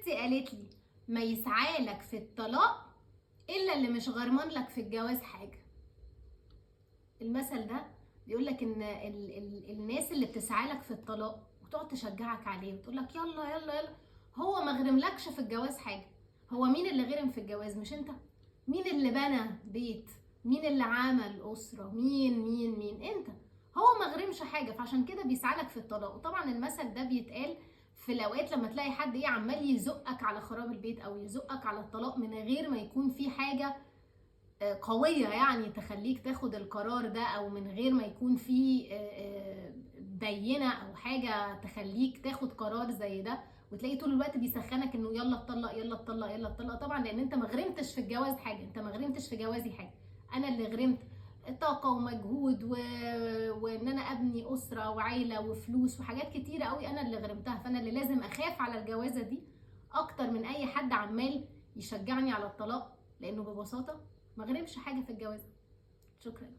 اختي قالت لي ما يسعى لك في الطلاق الا اللي مش غرمان لك في الجواز حاجه. المثل ده بيقول لك ان الناس اللي بتسعى لك في الطلاق وتقعد تشجعك عليه وتقول لك يلا يلا يلا، هو ما غرملكش في الجواز حاجه. هو مين اللي غرم في الجواز؟ مش انت. مين اللي بنى بيت؟ مين اللي عمل اسره؟ مين انت. هو ما غرمش حاجه، فعشان كده بيسعى لك في الطلاق. وطبعا المثل ده بيتقال في الاوقات لما تلاقي حد عمال يزقك على خراب البيت او يزقك على الطلاق من غير ما يكون في حاجه قوية يعني تخليك تاخد القرار ده، او من غير ما يكون في بينة او حاجة تخليك تاخد قرار زي ده. وتلاقي طول الوقت بيسخنك انه يلا اتطلق يلا اتطلق يلا اتطلق. طبعا لان انت ما غرمتش في الجواز حاجة، انت ما غرمتش في جوازي حاجة، انا اللي غرمت طاقة ومجهود وان انا ابني اسرة وعيلة وفلوس وحاجات كتيرة قوي انا اللي غرمتها. فانا اللي لازم اخاف على الجوازة دي اكتر من اي حد عمال يشجعني على الطلاق، لانه ببساطة ما غرمش حاجة في الجواز. شكرا.